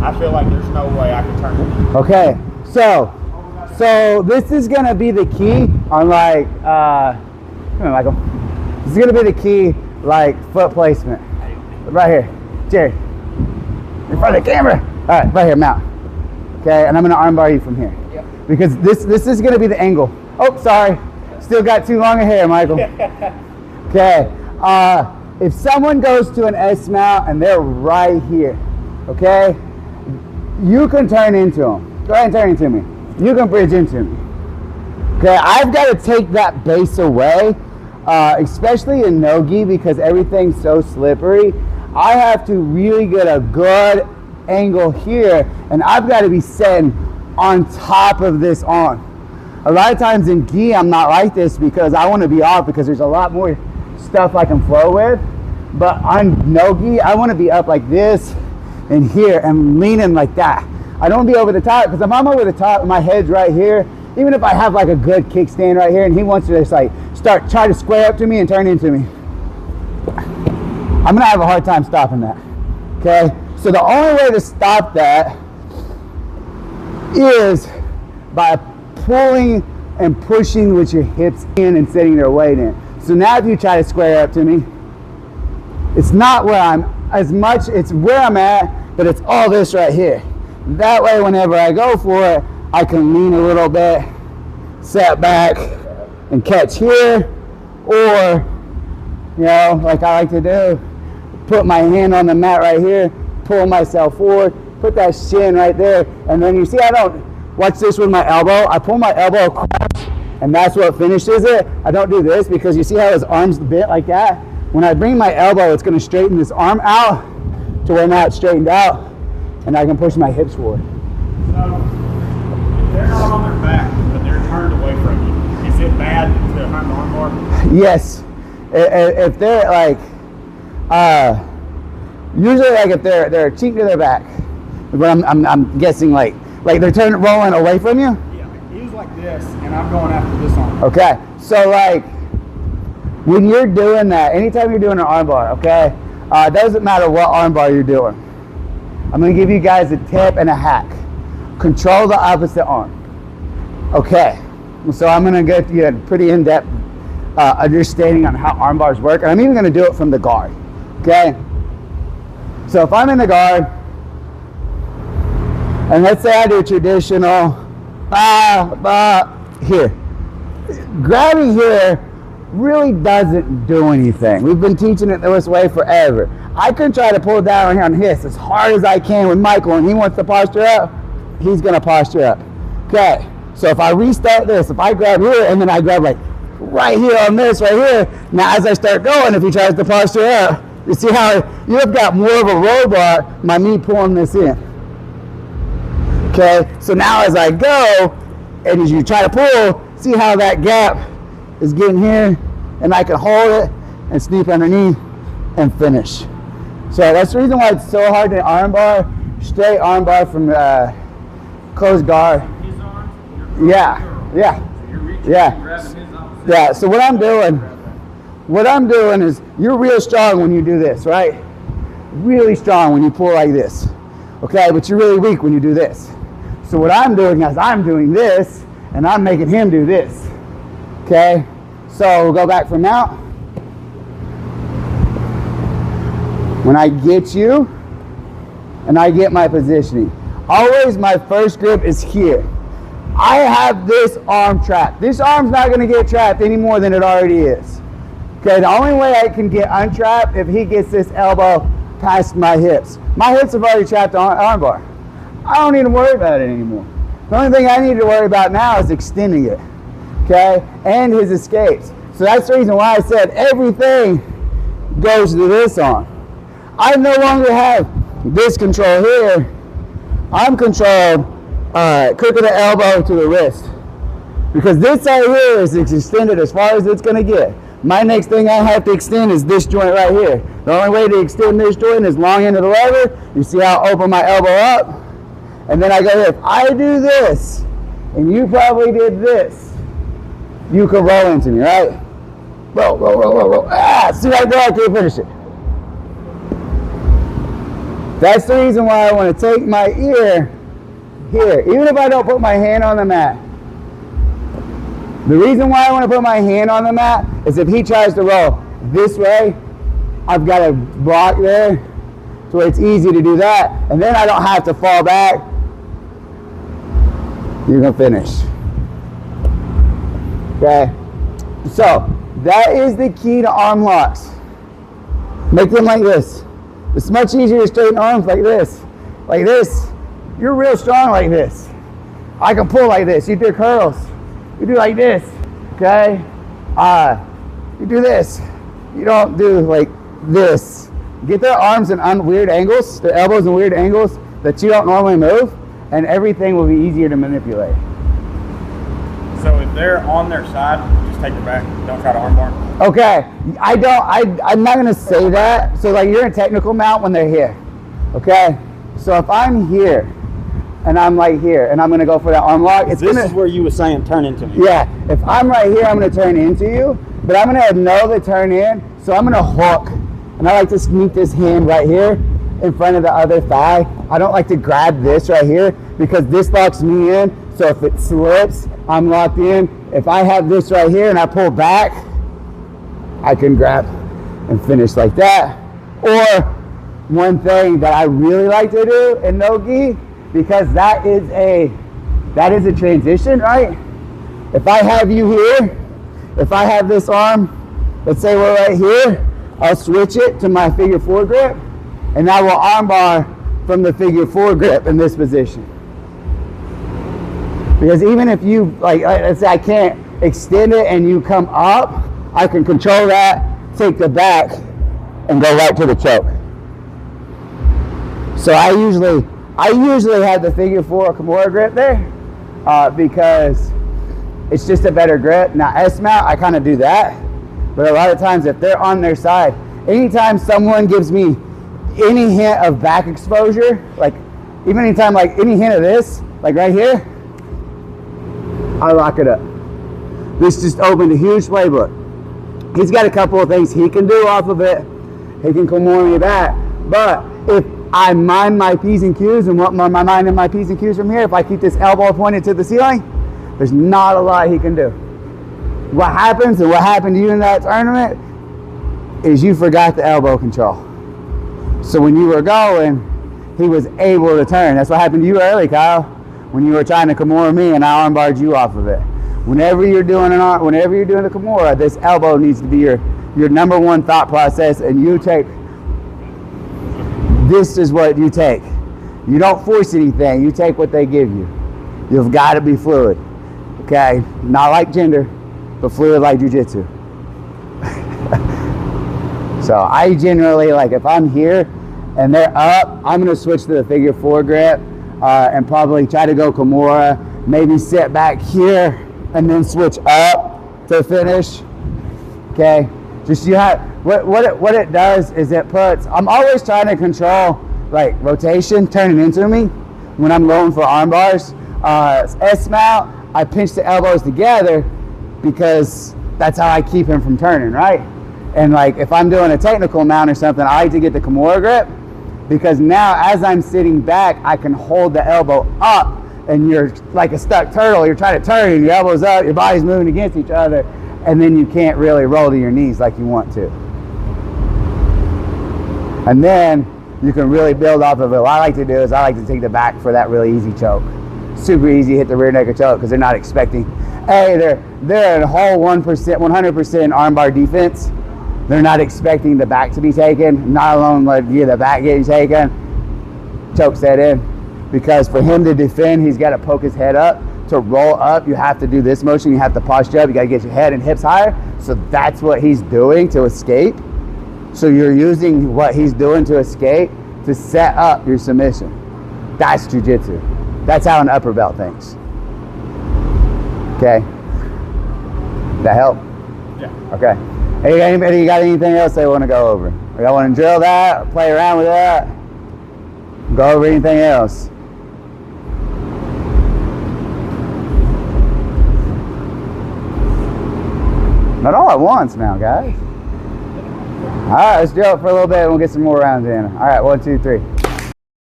I feel like there's no way I can turn it. Okay, so this is gonna be the key on like, come on, Michael. This is gonna be the key, like foot placement. Right here, Jerry, in front of the camera. All right, right here, mount. Okay, and I'm gonna armbar you from here. Yep. Because this is gonna be the angle. Oh, sorry, still got too long a hair, Michael. Okay, if someone goes to an S mount and they're right here, okay, you can turn into them. Go ahead and turn into me. You can bridge into me. Okay, I've got to take that base away, especially in no-gi because everything's so slippery. I have to really get a good angle here, and I've got to be sitting on top of this arm. A lot of times in gi, I'm not like this because I want to be off because there's a lot more stuff I can flow with. But on no-gi, I want to be up like this and here and leaning like that. I don't want to be over the top because if I'm over the top, my head's right here. Even if I have like a good kickstand right here and he wants to just like try to square up to me and turn into me, I'm gonna have a hard time stopping that. Okay, so the only way to stop that is by pulling and pushing with your hips in and setting their weight in. So now if you try to square up to me, it's not where I'm as much, it's where I'm at, but it's all this right here. That way whenever I go for it, I can lean a little bit, set back, and catch here, or, you know, like I like to do, put my hand on the mat right here, pull myself forward, put that shin right there, and then you see I don't, watch this with my elbow, I pull my elbow across, and that's what finishes it. I don't do this because you see how his arm's bent like that? When I bring my elbow, it's gonna straighten this arm out to where now it's straightened out, and I can push my hips forward. So, if they're not on their back, but they're turned away from you, is it bad to hunt the armbar? Yes. If they're like, usually like if they're cheek to their back, but I'm guessing like they're rolling away from you? Yeah, he was like this, and I'm going after this arm. Okay, so like, when you're doing that, anytime you're doing an armbar, okay, it doesn't matter what armbar you're doing. I'm gonna give you guys a tip and a hack. Control the opposite arm. Okay, so I'm gonna get you a pretty in-depth understanding on how arm bars work, and I'm even gonna do it from the guard, okay? So if I'm in the guard, and let's say I do traditional, here. Grabbing here really doesn't do anything. We've been teaching it this way forever. I can try to pull down here on his as hard as I can with Michael, and he wants to posture up, he's gonna posture up. Okay, so if I restart this, if I grab here and then I grab like right here on this right here, now as I start going, if he tries to posture up, you see how you've got more of a roll bar by me pulling this in. Okay, so now as I go, and as you try to pull, see how that gap is getting here, and I can hold it and sneak underneath and finish. So that's the reason why it's so hard to armbar, straight armbar from closed guard. His arm? Yeah. So you're reaching and grabbing his arm. Yeah, so what I'm doing is, you're real strong when you do this, right? Really strong when you pull like this, okay? But you're really weak when you do this. So what I'm doing is I'm doing this, and I'm making him do this, okay? So we'll go back from mount. When I get you, and I get my positioning, always my first grip is here. I have this arm trapped. This arm's not gonna get trapped any more than it already is. Okay, the only way I can get untrapped if he gets this elbow past my hips. My hips have already trapped the armbar. I don't need to worry about it anymore. The only thing I need to worry about now is extending it, okay, and his escapes. So that's the reason why I said everything goes to this arm. I no longer have this control here. I'm controlled crook of the elbow to the wrist. Because this right here is extended as far as it's gonna get. My next thing I have to extend is this joint right here. The only way to extend this joint is long end of the lever. You see how I open my elbow up? And then I go here. If I do this, and you probably did this, you could roll into me, right? Roll, roll, roll, roll, roll. Ah, see right there, I can't finish it. That's the reason why I want to take my ear here, even if I don't put my hand on the mat. The reason why I want to put my hand on the mat is if he tries to roll this way, I've got a block there so it's easy to do that, and then I don't have to fall back. You're going to finish. Okay? So, that is the key to arm locks. Make them like this. It's much easier to straighten arms like this. Like this. You're real strong like this. I can pull like this. You do curls. You do like this. Okay? You do this. You don't do like this. Get their arms in weird angles, their elbows in weird angles that you don't normally move, and everything will be easier to manipulate. So if they're on their side, just take it back. Don't try to armbar. Okay, I'm not gonna say that. So like you're in technical mount when they're here. Okay, so if I'm here and I'm like here and I'm gonna go for that arm lock, this is where you were saying turn into me. Yeah, if I'm right here, I'm gonna turn into you, but I'm gonna know the turn in, so I'm gonna hook, and I like to sneak this hand right here in front of the other thigh. I don't like to grab this right here because this locks me in. So if it slips, I'm locked in. If I have this right here and I pull back, I can grab and finish like that. Or one thing that I really like to do in no-gi, because that is a transition, right? If I have you here, if I have this arm, let's say we're right here, I'll switch it to my figure 4 grip, and I will armbar from the figure 4 grip in this position. Because even if you, like let's say I can't extend it and you come up, I can control that, take the back, and go right to the choke. So I usually have the figure 4 Kimura grip there because it's just a better grip. Now S-mount, I kind of do that, but a lot of times if they're on their side, anytime someone gives me any hint of back exposure, like even anytime like any hint of this, like right here, I lock it up. This just opened a huge playbook. He's got a couple of things he can do off of it. He can Kimura me back. But if I mind my P's and Q's and what my mind and my P's and Q's from here, if I keep this elbow pointed to the ceiling, there's not a lot he can do. What happens and what happened to you in that tournament is you forgot the elbow control. So when you were going, he was able to turn. That's what happened to you early, Kyle, when you were trying to Kimura me and I armbarred you off of it. Whenever you're doing the Kimura, this elbow needs to be your number one thought process, and you take, this is what you take. You don't force anything, you take what they give you. You've got to be fluid, okay? Not like gender, but fluid like jiu-jitsu. So I generally, like if I'm here and they're up, I'm gonna switch to the figure 4 grip and probably try to go Kimura, maybe sit back here and then switch up to finish, okay? Just you have, what it does is it puts, I'm always trying to control like rotation, turning into me when I'm going for arm bars. S-mount, I pinch the elbows together because that's how I keep him from turning, right? And like if I'm doing a technical mount or something, I like to get the Kimura grip because now as I'm sitting back, I can hold the elbow up, and you're like a stuck turtle. You're trying to turn and your elbow's up, your body's moving against each other, and then you can't really roll to your knees like you want to. And then you can really build off of it. What I like to do is I like to take the back for that really easy choke. Super easy, hit the rear neck of choke because they're not expecting, hey, they're a whole 1%, 100% armbar defense. They're not expecting the back to be taken, not alone like the back getting taken. Choke set in. Because for him to defend, he's got to poke his head up. To roll up, you have to do this motion. You have to posture up. You got to get your head and hips higher. So that's what he's doing to escape. So you're using what he's doing to escape to set up your submission. That's jiu-jitsu. That's how an upper belt thinks. Okay? That help? Yeah. Okay. Hey, anybody got anything else they want to go over? Or y'all want to drill that? Or play around with that? Go over anything else? Not all at once now, guys. All right, let's drill it for a little bit and we'll get some more rounds in. All right, 1, 2, 3.